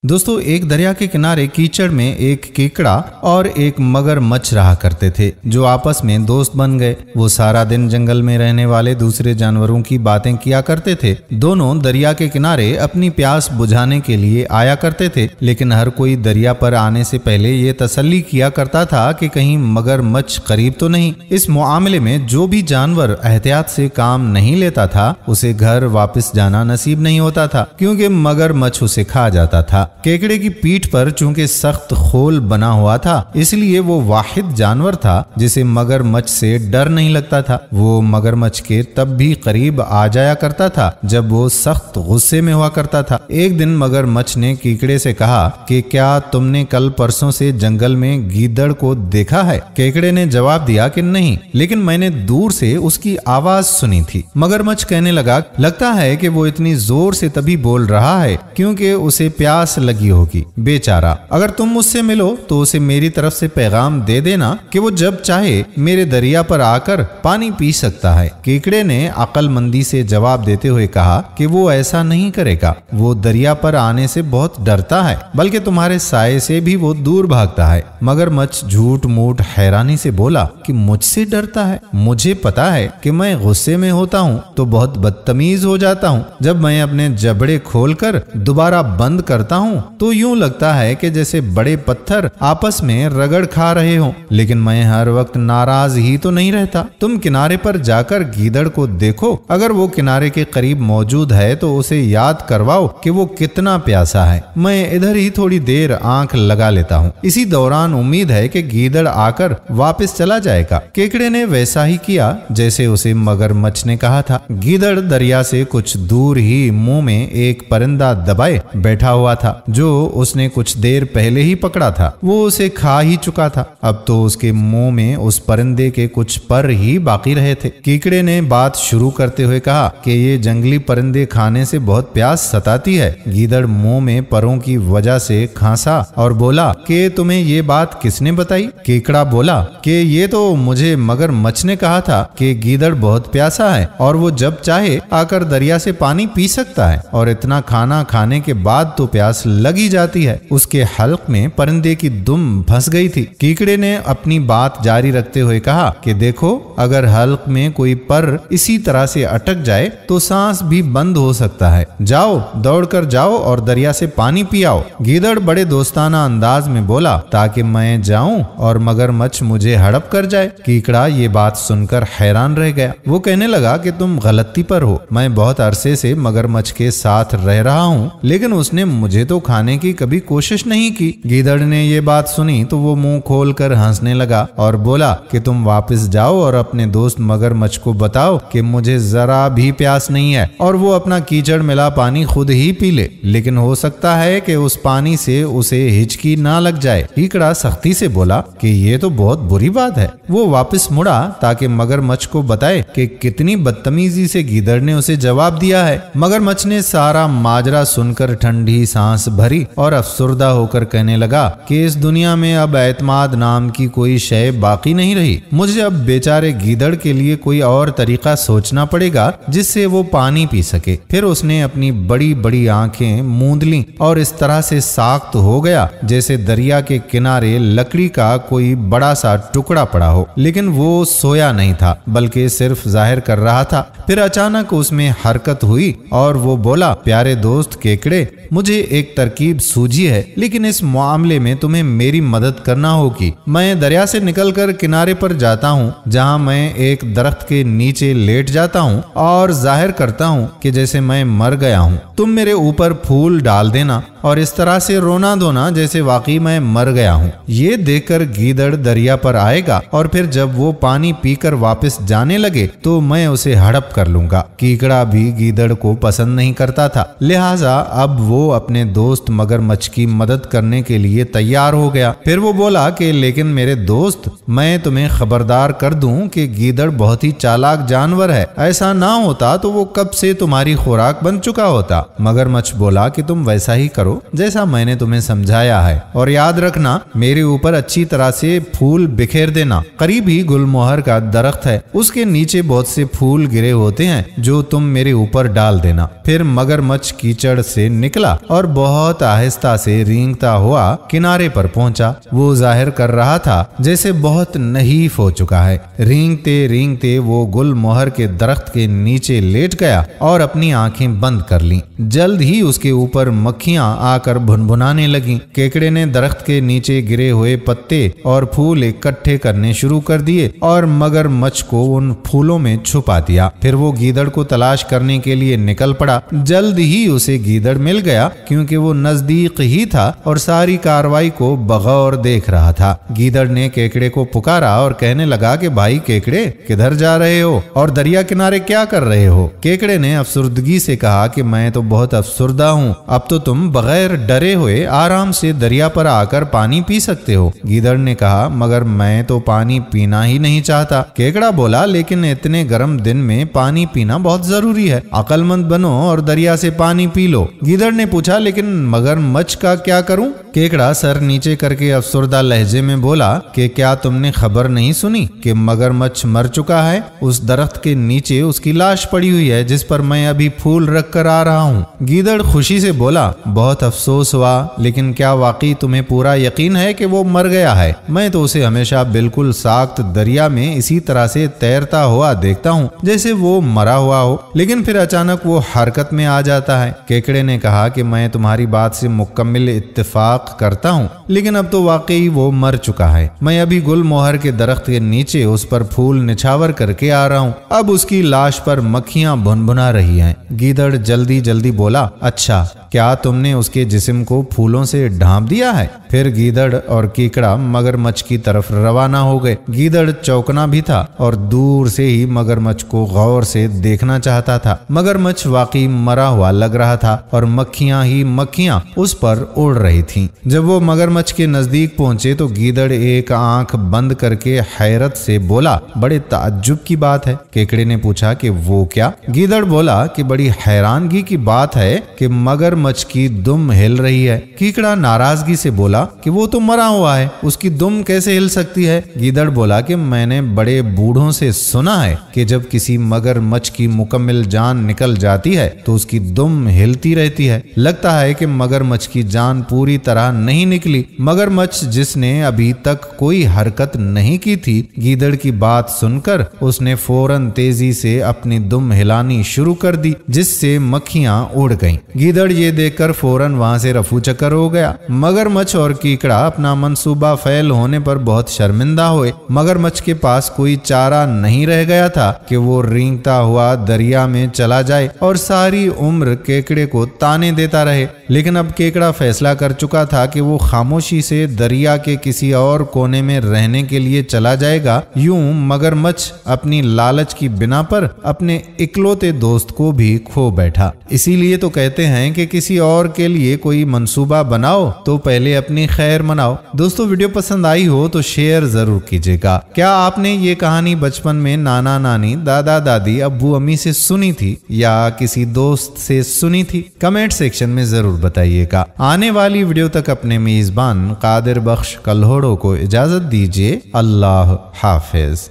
दोस्तों, एक दरिया के किनारे कीचड़ में एक केकड़ा और एक मगरमच्छ रहा करते थे, जो आपस में दोस्त बन गए। वो सारा दिन जंगल में रहने वाले दूसरे जानवरों की बातें किया करते थे। दोनों दरिया के किनारे अपनी प्यास बुझाने के लिए आया करते थे, लेकिन हर कोई दरिया पर आने से पहले ये तसल्ली किया करता था कि कहीं मगरमच्छ करीब तो नहीं। इस मामले में जो भी जानवर एहतियात से काम नहीं लेता था, उसे घर वापस जाना नसीब नहीं होता था, क्योंकि मगरमच्छ उसे खा जाता था। केकड़े की पीठ पर चूंकि सख्त खोल बना हुआ था, इसलिए वो वाहिद जानवर था जिसे मगरमच्छ से डर नहीं लगता था। वो मगरमच्छ के तब भी करीब आ जाया करता था जब वो सख्त गुस्से में हुआ करता था। एक दिन मगरमच्छ ने केकड़े से कहा कि क्या तुमने कल परसों से जंगल में गीदड़ को देखा है? केकड़े ने जवाब दिया कि नहीं, लेकिन मैंने दूर से उसकी आवाज सुनी थी। मगरमच्छ कहने लगा, लगता है कि वो इतनी जोर से तभी बोल रहा है क्योंकि उसे प्यास लगी होगी। बेचारा, अगर तुम मुझसे मिलो तो उसे मेरी तरफ से पैगाम दे देना कि वो जब चाहे मेरे दरिया पर आकर पानी पी सकता है। केकड़े ने अक्लमंदी से जवाब देते हुए कहा कि वो ऐसा नहीं करेगा। वो दरिया पर आने से बहुत डरता है, बल्कि तुम्हारे साये से भी वो दूर भागता है। मगरमच्छ झूठ मूठ हैरानी से बोला कि मुझसे डरता है? मुझे पता है कि मैं गुस्से में होता हूँ तो बहुत बदतमीज हो जाता हूँ। जब मैं अपने जबड़े खोलकर दोबारा बंद करता हूँ तो यूं लगता है कि जैसे बड़े पत्थर आपस में रगड़ खा रहे हों, लेकिन मैं हर वक्त नाराज ही तो नहीं रहता। तुम किनारे पर जाकर गीदड़ को देखो, अगर वो किनारे के करीब मौजूद है तो उसे याद करवाओ कि वो कितना प्यासा है। मैं इधर ही थोड़ी देर आंख लगा लेता हूँ। इसी दौरान उम्मीद है कि गीदड़ आकर वापस चला जाएगा। केकड़े ने वैसा ही किया जैसे उसे मगरमच्छ ने कहा था। गीदड़ दरिया से कुछ दूर ही मुंह में एक परिंदा दबाए बैठा हुआ था, जो उसने कुछ देर पहले ही पकड़ा था। वो उसे खा ही चुका था। अब तो उसके मुंह में उस परिंदे के कुछ पर ही बाकी रहे थे। कीकड़े ने बात शुरू करते हुए कहा कि ये जंगली परिंदे खाने से बहुत प्यास सताती है। गीदड़ मुंह में परों की वजह से खांसा और बोला कि तुम्हें ये बात किसने बताई? केकड़ा बोला कि ये तो मुझे मगरमच्छ ने कहा था कि गीदड़ बहुत प्यासा है और वो जब चाहे आकर दरिया से पानी पी सकता है, और इतना खाना खाने के बाद तो प्यास लगी जाती है। उसके हल्क में परिंदे की दुम फंस गई थी। कीकड़े ने अपनी बात जारी रखते हुए कहा कि देखो, अगर हल्क में कोई पर इसी तरह से अटक जाए तो सांस भी बंद हो सकता है। जाओ, दौड़कर जाओ और दरिया से पानी पियाओ। गीदड़ बड़े दोस्ताना अंदाज में बोला, ताकि मैं जाऊं और मगरमच्छ मुझे हड़प कर जाए। कीकड़ा ये बात सुनकर हैरान रह गया। वो कहने लगा कि तुम गलती पर हो। मैं बहुत अरसे से मगरमच्छ के साथ रह रहा हूँ, लेकिन उसने मुझे तो खाने की कभी कोशिश नहीं की। गीदड़ ने ये बात सुनी तो वो मुंह खोलकर हंसने लगा और बोला कि तुम वापस जाओ और अपने दोस्त मगरमच्छ को बताओ कि मुझे जरा भी प्यास नहीं है और वो अपना कीचड़ मिला पानी खुद ही पी ले, लेकिन हो सकता है कि उस पानी से उसे हिचकी ना लग जाए। कीकड़ा सख्ती से बोला कि ये तो बहुत बुरी बात है। वो वापस मुड़ा ताकि मगरमच्छ को बताए कि कितनी बदतमीजी से गीदड़ ने उसे जवाब दिया है। मगरमच्छ ने सारा माजरा सुनकर ठंडी सांस भरी और अफसुर्दा होकर कहने लगा कि इस दुनिया में अब एतमाद नाम की कोई शय बाकी नहीं रही। मुझे अब बेचारे गीदड़ के लिए कोई और तरीका सोचना पड़ेगा जिससे वो पानी पी सके। फिर उसने अपनी बड़ी बड़ी आंखें मूंद लीं और इस तरह से साख्त हो गया जैसे दरिया के किनारे लकड़ी का कोई बड़ा सा टुकड़ा पड़ा हो, लेकिन वो सोया नहीं था बल्कि सिर्फ जाहिर कर रहा था। फिर अचानक उसमें हरकत हुई और वो बोला, प्यारे दोस्त केकड़े, मुझे एक तरकीब सूझी है, लेकिन इस मामले में तुम्हें मेरी मदद करना होगी। मैं दरिया से निकलकर किनारे पर जाता हूँ, जहाँ मैं एक दरख्त के नीचे लेट जाता हूँ और जाहिर करता हूँ कि जैसे मैं मर गया हूँ। तुम मेरे ऊपर फूल डाल देना और इस तरह से रोना धोना जैसे वाकई मैं मर गया हूँ। ये देखकर गीदड़ दरिया पर आएगा और फिर जब वो पानी पीकर वापस जाने लगे तो मैं उसे हड़प कर लूंगा। कीकड़ा भी गीदड़ को पसंद नहीं करता था, लिहाजा अब वो अपने दोस्त मगरमच्छ की मदद करने के लिए तैयार हो गया। फिर वो बोला कि लेकिन मेरे दोस्त, मैं तुम्हें खबरदार कर दूं कि गीदड़ बहुत ही चालाक जानवर है। ऐसा ना होता तो वो कब से तुम्हारी खुराक बन चुका होता। मगरमच्छ बोला कि तुम वैसा ही करो जैसा मैंने तुम्हें समझाया है, और याद रखना मेरे ऊपर अच्छी तरह से फूल बिखेर देना। करीब ही गुलमोहर का दरख्त है, उसके नीचे बहुत से फूल गिरे होते हैं जो तुम मेरे ऊपर डाल देना। फिर मगरमच्छ कीचड़ से निकला और बहुत बहुत आहिस्ता से रेंगता हुआ किनारे पर पहुंचा। वो जाहिर कर रहा था जैसे बहुत नहीफ हो चुका है। रेंगते रेंगते वो गुलमोहर के दरख्त के नीचे लेट गया और अपनी आंखें बंद कर लीं। जल्द ही उसके ऊपर मक्खियां आकर भुनभुनाने लगीं। केकड़े ने दरख्त के नीचे गिरे हुए पत्ते और फूल इकट्ठे करने शुरू कर दिए और मगरमच्छ को उन फूलों में छुपा दिया। फिर वो गीदड़ को तलाश करने के लिए निकल पड़ा। जल्द ही उसे गीदड़ मिल गया क्योंकि वो नजदीक ही था और सारी कार्रवाई को बगौर देख रहा था। गीदड़ ने केकड़े को पुकारा और कहने लगा कि भाई केकड़े, किधर जा रहे हो और दरिया किनारे क्या कर रहे हो? केकड़े ने अफसुर्दगी से कहा कि मैं तो बहुत अफसुर्दा हूँ। अब तो तुम बगैर डरे हुए आराम से दरिया पर आकर पानी पी सकते हो। गीदड़ ने कहा, मगर मैं तो पानी पीना ही नहीं चाहता। केकड़ा बोला, लेकिन इतने गर्म दिन में पानी पीना बहुत जरूरी है। अक्लमंद बनो और दरिया से पानी पी लो। गीदड़ ने पूछा, लेकिन मगरमच्छ का क्या करूं? केकड़ा सर नीचे करके अफसुर्दा लहजे में बोला कि क्या तुमने खबर नहीं सुनी कि मगरमच्छ मर चुका है? उस दरख्त के नीचे उसकी लाश पड़ी हुई है जिस पर मैं अभी फूल रख कर आ रहा हूँ। गीदड़ खुशी से बोला, बहुत अफसोस हुआ, लेकिन क्या वाकई तुम्हें पूरा यकीन है कि वो मर गया है? मैं तो उसे हमेशा बिल्कुल साख्त दरिया में इसी तरह से तैरता हुआ देखता हूँ जैसे वो मरा हुआ हो, लेकिन फिर अचानक वो हरकत में आ जाता है। केकड़े ने कहा कि मैं तुम्हारी बात से मुकम्मल इत्तेफाक करता हूँ, लेकिन अब तो वाकई वो मर चुका है। मैं अभी गुलमोहर के दरख्त के नीचे उस पर फूल निछावर करके आ रहा हूँ। अब उसकी लाश पर मक्खियां भुनभुना रही हैं। गीदड़ जल्दी जल्दी बोला, अच्छा, क्या तुमने उसके जिस्म को फूलों से ढांप दिया है? फिर गीदड़ और केकड़ा मगरमच्छ की तरफ रवाना हो गए। गीदड़ चौंकना भी था और दूर से ही मगरमच्छ को गौर से देखना चाहता था। मगरमच्छ वाकई मरा हुआ लग रहा था और मक्खियां ही मक्खियां उस पर उड़ रही थीं। जब वो मगरमच्छ के नजदीक पहुंचे तो गीदड़ एक आंख बंद करके हैरत से बोला, बड़े ताज्जुब की बात है। केकड़े ने पूछा कि वो क्या? गीदड़ बोला कि बड़ी हैरानगी की बात है कि मगरमच्छ की दुम हिल रही है। केकड़ा नाराजगी से बोला कि वो तो मरा हुआ है, उसकी दुम कैसे हिल सकती है? गीदड़ बोला कि मैंने बड़े बूढ़ों से सुना है कि जब किसी मगरमच्छ की मुकम्मल जान निकल जाती है तो उसकी दुम हिलती रहती है। लगता है कि मगरमच्छ की जान पूरी तरह नहीं निकली। मगरमच्छ जिसने अभी तक कोई हरकत नहीं की थी, गीदड़ की बात सुनकर उसने फौरन तेजी से अपनी दुम हिलानी शुरू कर दी, जिससे मक्खियां उड़ गईं। गीदड़ ये देखकर फौरन वहां से रफू चक्कर हो गया। मगरमच्छ और केकड़ा अपना मंसूबा फेल होने पर बहुत शर्मिंदा हुए। मगरमच्छ के पास कोई चारा नहीं रह गया था कि वो रेंगता हुआ दरिया में चला जाए और सारी उम्र केकड़े को ताने देता रहे। लेकिन अब केकड़ा फैसला कर चुका था कि वो खामोशी से दरिया के किसी और कोने में रहने के लिए चला जाएगा। यूं मगरमच्छ अपनी लालच की बिना पर अपने इकलौते दोस्त को भी खो बैठा। इसीलिए तो कहते हैं कि किसी और के लिए कोई मंसूबा बनाओ तो पहले अपनी खैर मनाओ। दोस्तों, वीडियो पसंद आई हो तो शेयर जरूर कीजिएगा। क्या आपने ये कहानी बचपन में नाना नानी, दादा दादी, अब्बू अम्मी से सुनी थी या किसी दोस्त से सुनी थी? कमेंट सेक्शन में जरूर बताइएगा। आने वाली वीडियो तक अपने मेजबान कादिर बख्श कल्होड़ो को इजाजत दीजिए। अल्लाह हाफिज।